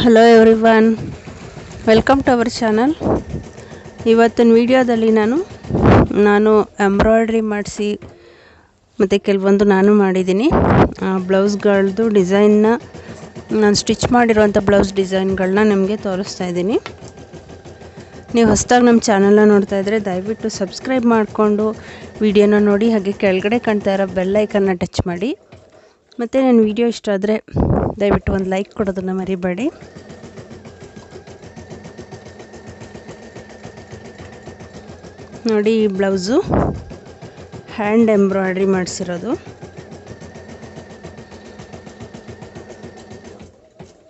Hello everyone, welcome to our channel. ಇವತ್ತಿನ ವಿಡಿಯೋದಲ್ಲಿ ನಾನು ಎಂಬ್ರಾಯ್ಡ್ರಿ ಮಾಡಿಸಿ ಮತ್ತು ಕೆಲವೊಂದು ನಾನು ಮಾಡಿದ್ದೀನಿ ಬ್ಲೌಸ್ಗಳದ್ದು ಡಿಸೈನ್ನ. ನಾನು ಸ್ಟಿಚ್ ಮಾಡಿರೋಂಥ ಬ್ಲೌಸ್ ಡಿಸೈನ್ಗಳನ್ನ ನಿಮಗೆ ತೋರಿಸ್ತಾ ಇದ್ದೀನಿ. ನೀವು ಹೊಸದಾಗಿ ನಮ್ಮ ಚಾನಲ್ನ ನೋಡ್ತಾ ಇದ್ದರೆ ದಯವಿಟ್ಟು ಸಬ್ಸ್ಕ್ರೈಬ್ ಮಾಡಿಕೊಂಡು ವಿಡಿಯೋನ ನೋಡಿ, ಹಾಗೆ ಕೆಳಗಡೆ ಕಾಣ್ತಾ ಇರೋ ಬೆಲ್ ಐಕನ್ನ ಟಚ್ ಮಾಡಿ. ಮತ್ತು ನನ್ನ ವಿಡಿಯೋ ಇಷ್ಟ ಆದರೆ ದಯವಿಟ್ಟು ಒಂದು ಲೈಕ್ ಕೊಡೋದನ್ನು ಮರಿಬೇಡಿ. ನೋಡಿ, ಈ ಬ್ಲೌಸು ಹ್ಯಾಂಡ್ ಎಂಬ್ರಾಯ್ಡ್ರಿ ಮಾಡಿಸಿರೋದು.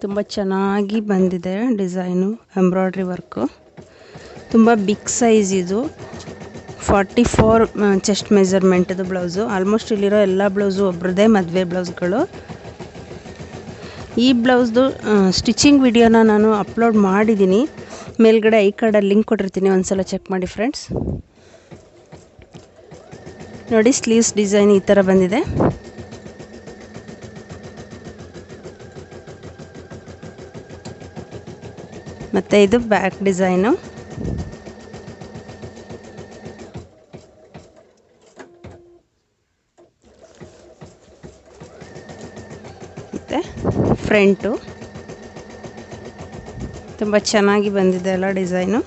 ತುಂಬ ಚೆನ್ನಾಗಿ ಬಂದಿದೆ ಡಿಸೈನು, ಎಂಬ್ರಾಯ್ಡ್ರಿ ವರ್ಕು. ತುಂಬ ಬಿಗ್ ಸೈಜ್ ಇದು, 44 ಚೆಸ್ಟ್ ಮೆಜರ್ಮೆಂಟದು ಬ್ಲೌಸು. ಆಲ್ಮೋಸ್ಟ್ ಇಲ್ಲಿರೋ ಎಲ್ಲ ಬ್ಲೌಸು ಒಬ್ರದ್ದೇ ಮದುವೆ ಬ್ಲೌಸ್ಗಳು. ಈ ಬ್ಲೌಸ್ದು ಸ್ಟಿಚಿಂಗ್ ವಿಡಿಯೋನ ನಾನು ಅಪ್ಲೋಡ್ ಮಾಡಿದ್ದೀನಿ, ಮೇಲ್ಗಡೆ ಈ ಕಾರ್ಡಲ್ಲಿ ಲಿಂಕ್ ಕೊಟ್ಟಿರ್ತೀನಿ, ಒಂದ್ಸಲ ಚೆಕ್ ಮಾಡಿ ಫ್ರೆಂಡ್ಸ್. ನೋಡಿ, ಸ್ಲೀವ್ಸ್ ಡಿಸೈನ್ ಈ ಥರ ಬಂದಿದೆ. ಮತ್ತು ಇದು ಬ್ಯಾಕ್ ಡಿಸೈನು. ಮತ್ತು ಫ್ರಂಟು ತುಂಬ ಚೆನ್ನಾಗಿ ಬಂದಿದೆ ಎಲ್ಲ ಡಿಸೈನು.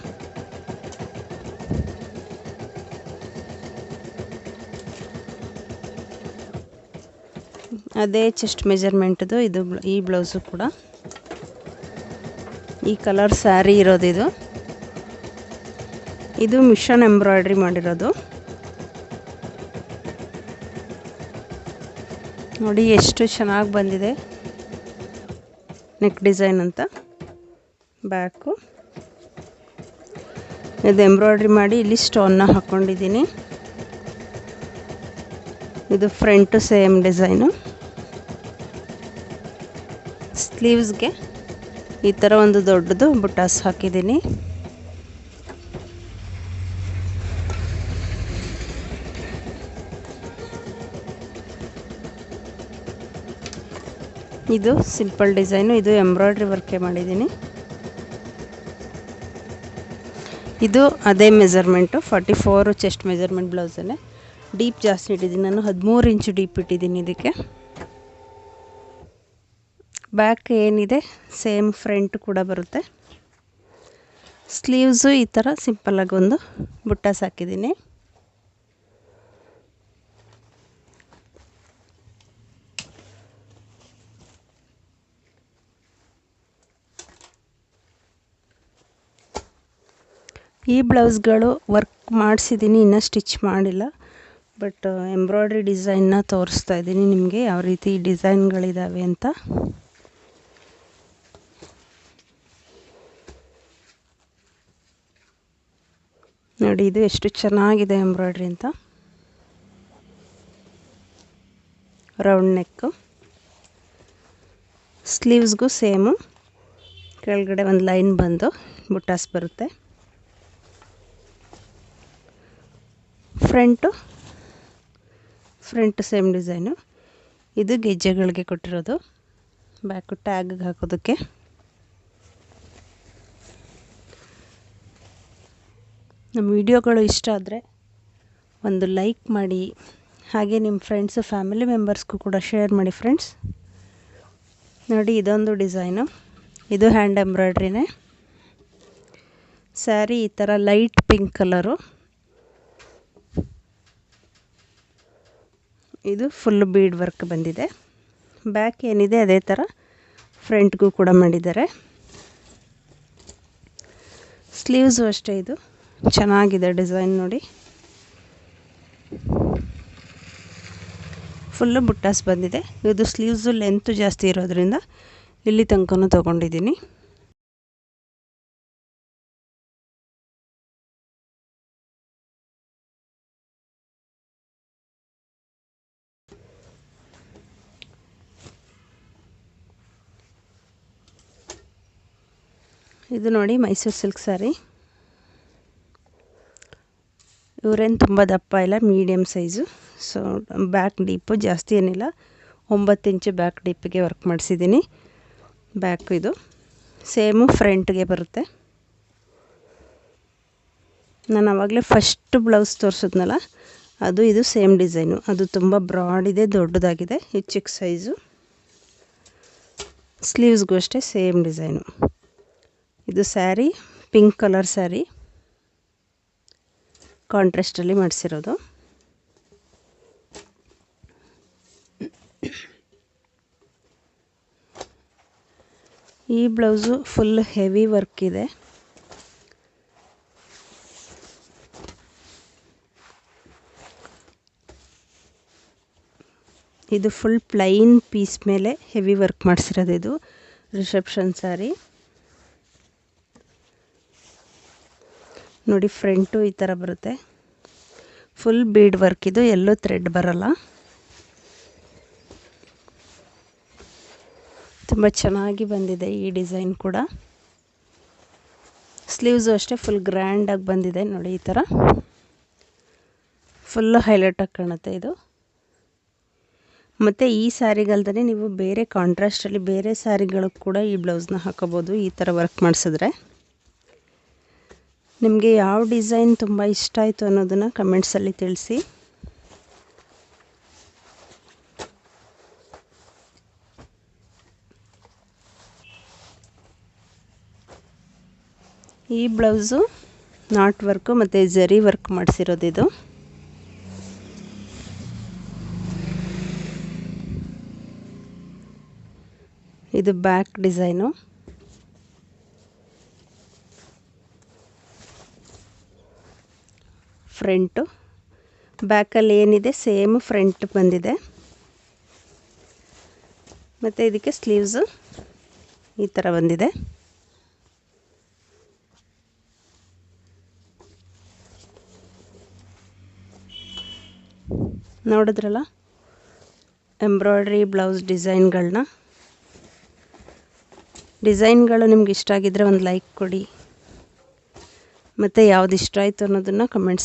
ಅದೇ ಚೆಸ್ಟ್ ಮೆಜರ್ಮೆಂಟ್ದು ಇದು ಈ ಬ್ಲೌಸು ಕೂಡ. ಈ ಕಲರ್ ಸ್ಯಾರಿ ಇರೋದು ಇದು ಮಿಷನ್ ಎಂಬ್ರಾಯ್ಡ್ರಿ ಮಾಡಿರೋದು. ನೋಡಿ ಎಷ್ಟು ಚೆನ್ನಾಗಿ ಬಂದಿದೆ ನೆಕ್ ಡಿಸೈನ್ ಅಂತ. ಬ್ಯಾಕು ಇದು ಎಂಬ್ರಾಯ್ಡ್ರಿ ಮಾಡಿ ಇಲ್ಲಿ ಸ್ಟೋನ್ನ ಹಾಕ್ಕೊಂಡಿದ್ದೀನಿ. ಇದು ಫ್ರಂಟು ಸೇಮ್ ಡಿಸೈನು. ಸ್ಲೀವ್ಸ್ಗೆ ಈ ಥರ ಒಂದು ದೊಡ್ಡದು ಬುಟ್ಟಾಸ್ ಹಾಕಿದ್ದೀನಿ. ಇದು ಸಿಂಪಲ್ ಡಿಸೈನು, ಇದು ಎಂಬ್ರಾಯ್ಡ್ರಿ ವರ್ಕೇ ಮಾಡಿದ್ದೀನಿ. ಇದು ಅದೇ ಮೆಜರ್ಮೆಂಟು, 44 ಚೆಸ್ಟ್ ಮೆಜರ್ಮೆಂಟ್ ಬ್ಲೌಸಲ್ಲೇ. ಡೀಪ್ ಜಾಸ್ತಿ ಇಟ್ಟಿದ್ದೀನಿ ನಾನು, 13 ಇಂಚು ಡೀಪ್ ಇಟ್ಟಿದ್ದೀನಿ ಇದಕ್ಕೆ. ಬ್ಯಾಕ್ ಏನಿದೆ ಸೇಮ್ ಫ್ರಂಟ್ ಕೂಡ ಬರುತ್ತೆ. ಸ್ಲೀವ್ಸು ಈ ಥರ ಸಿಂಪಲ್ಲಾಗಿ ಒಂದು ಬುಟ್ಟಾಸ್ ಹಾಕಿದ್ದೀನಿ. ಈ ಬ್ಲೌಸ್ಗಳು ವರ್ಕ್ ಮಾಡಿಸಿದ್ದೀನಿ, ಇನ್ನೂ ಸ್ಟಿಚ್ ಮಾಡಿಲ್ಲ. ಬಟ್ ಎಂಬ್ರಾಯ್ಡ್ರಿ ಡಿಸೈನ್ನ ತೋರಿಸ್ತಾ ಇದ್ದೀನಿ ನಿಮಗೆ, ಯಾವ ರೀತಿ ಡಿಸೈನ್ಗಳಿದ್ದಾವೆ ಅಂತ. ನೋಡಿ, ಇದು ಎಷ್ಟು ಚೆನ್ನಾಗಿದೆ ಎಂಬ್ರಾಯ್ಡ್ರಿ ಅಂತ. ರೌಂಡ್ ನೆಕ್ಕು. ಸ್ಲೀವ್ಸ್ಗೂ ಸೇಮು, ಕೆಳಗಡೆ ಒಂದು ಲೈನ್ ಬಂದು ಬುಟ್ಟಾಸ್ ಬರುತ್ತೆ. Front same design. ಇದು ಗೆಜ್ಜೆಗಳಿಗೆ ಕೊಟ್ಟಿರೋದು, ಬ್ಯಾಕು ಟ್ಯಾಗಿಗೆ ಹಾಕೋದಕ್ಕೆ. ನಮ್ಮ ವಿಡಿಯೋಗಳು ಇಷ್ಟ ಆದರೆ ಒಂದು ಲೈಕ್ ಮಾಡಿ, ಹಾಗೆ ನಿಮ್ಮ ಫ್ರೆಂಡ್ಸು ಫ್ಯಾಮಿಲಿ ಮೆಂಬರ್ಸ್ಗೂ ಕೂಡ ಶೇರ್ ಮಾಡಿ ಫ್ರೆಂಡ್ಸ್. ನೋಡಿ, ಇದೊಂದು ಡಿಸೈನು, ಇದು ಹ್ಯಾಂಡ್ ಎಂಬ್ರಾಯ್ಡ್ರಿನೇ. ಸ್ಯಾರಿ ಈ ಥರ ಲೈಟ್ ಪಿಂಕ್ ಕಲರು. ಇದು ಫುಲ್ ಬೀಡ್ ವರ್ಕ್ ಬಂದಿದೆ. ಬ್ಯಾಕ್ ಏನಿದೆ ಅದೇ ಥರ ಫ್ರಂಟ್ಗೂ ಕೂಡ ಮಾಡಿದ್ದಾರೆ. ಸ್ಲೀವ್ಸು ಅಷ್ಟೇ, ಇದು ಚೆನ್ನಾಗಿದೆ ಡಿಸೈನ್. ನೋಡಿ, ಫುಲ್ಲು ಬುಟ್ಟಾಸ್ ಬಂದಿದೆ. ಇದು ಸ್ಲೀವ್ಸು ಲೆಂತು ಜಾಸ್ತಿ ಇರೋದ್ರಿಂದ ಇಲ್ಲಿ ತನಕನೂ ತೊಗೊಂಡಿದ್ದೀನಿ. ಇದು ನೋಡಿ, ಮೈಸೂರು ಸಿಲ್ಕ್ ಸ್ಯಾರಿ. ಇವರೇನು ತುಂಬ ದಪ್ಪ ಇಲ್ಲ, medium size. So back deep ಜಾಸ್ತಿ ಏನಿಲ್ಲ, 9 ಇಂಚು ಬ್ಯಾಕ್ ಡೀಪಿಗೆ ವರ್ಕ್ ಮಾಡಿಸಿದ್ದೀನಿ. ಬ್ಯಾಕ್ ಇದು ಸೇಮು ಫ್ರಂಟ್ಗೆ ಬರುತ್ತೆ. ನಾನು ಆವಾಗಲೇ ಫಸ್ಟ್ ಬ್ಲೌಸ್ ತೋರಿಸಿದ್ನಲ್ಲ ಇದು ಸೇಮ್ ಡಿಸೈನು. ಅದು ತುಂಬ ಬ್ರಾಡ್ ಇದೆ, ದೊಡ್ಡದಾಗಿದೆ. ಇದು ಚಿಕ್ಕ ಸೈಜು. ಸ್ಲೀವ್ಸ್ಗೂ ಅಷ್ಟೇ ಸೇಮ್ ಡಿಸೈನು. ಇದು ಸ್ಯಾರಿ ಪಿಂಕ್ ಕಲರ್ ಸ್ಯಾರಿ, ಕಾಂಟ್ರಾಸ್ಟಲ್ಲಿ ಮಾಡಿಸಿರೋದು. ಈ ಬ್ಲೌಸು ಫುಲ್ ಹೆವಿ ವರ್ಕ್ ಇದೆ. ಇದು ಫುಲ್ ಪ್ಲೈನ್ ಪೀಸ್ ಮೇಲೆ ಹೆವಿ ವರ್ಕ್ ಮಾಡಿಸಿರೋದು. ಇದು ರಿಸೆಪ್ಷನ್ ಸ್ಯಾರಿ ನೋಡಿ. ಫ್ರಂಟು ಈ ಥರ ಬರುತ್ತೆ. ಫುಲ್ ಬೀಡ್ ವರ್ಕ್ ಇದು, ಎಲ್ಲೂ ಥ್ರೆಡ್ ಬರಲ್ಲ. ತುಂಬ ಚೆನ್ನಾಗಿ ಬಂದಿದೆ ಈ ಡಿಸೈನ್ ಕೂಡ. ಸ್ಲೀವ್ಸು ಅಷ್ಟೇ ಫುಲ್ ಗ್ರ್ಯಾಂಡಾಗಿ ಬಂದಿದೆ ನೋಡಿ. ಈ ಥರ ಫುಲ್ಲು ಹೈಲೈಟಾಗಿ ಕಾಣುತ್ತೆ ಇದು. ಮತ್ತು ಈ ಸ್ಯಾರಿಗಲ್ದೇ ನೀವು ಬೇರೆ ಕಾಂಟ್ರಾಸ್ಟಲ್ಲಿ ಬೇರೆ ಸ್ಯಾರಿಗಳಿಗೆ ಕೂಡ ಈ ಬ್ಲೌಸ್ನ ಹಾಕೋಬೋದು. ಈ ಥರ ವರ್ಕ್ ಮಾಡಿಸಿದ್ರೆ ನಿಮಗೆ ಯಾವ ಡಿಸೈನ್ ತುಂಬ ಇಷ್ಟ ಆಯಿತು ಅನ್ನೋದನ್ನು ಕಮೆಂಟ್ಸಲ್ಲಿ ತಿಳಿಸಿ. ಈ ಬ್ಲೌಸು ನಾಟ್ ವರ್ಕು ಮತ್ತು ಜರಿ ವರ್ಕ್ ಮಾಡಿಸಿರೋದು ಇದು. ಇದು ಬ್ಯಾಕ್ ಡಿಸೈನು. ಫ್ರಂಟು ಬ್ಯಾಕಲ್ಲಿ ಏನಿದೆ ಸೇಮ್ ಫ್ರಂಟ್ ಬಂದಿದೆ. ಮತ್ತು ಇದಕ್ಕೆ ಸ್ಲೀವ್ಸು ಈ ಥರ ಬಂದಿದೆ. ನೋಡಿದ್ರಲ್ಲ ಎಂಬ್ರಾಯ್ಡ್ರಿ ಬ್ಲೌಸ್ ಡಿಸೈನ್ಗಳು ನಿಮ್ಗೆ ಇಷ್ಟ ಆಗಿದ್ದರೆ ಒಂದು ಲೈಕ್ ಕೊಡಿ. ಮತ್ತು ಯಾವ್ದು ಇಷ್ಟ ಆಯಿತು ಅನ್ನೋದನ್ನು ಕಮೆಂಟ್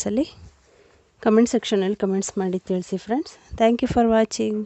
ಸೆಕ್ಷನಲ್ಲಿ ಕಮೆಂಟ್ಸ್ ಮಾಡಿ ತಿಳಿಸಿ friends. Thank you for watching.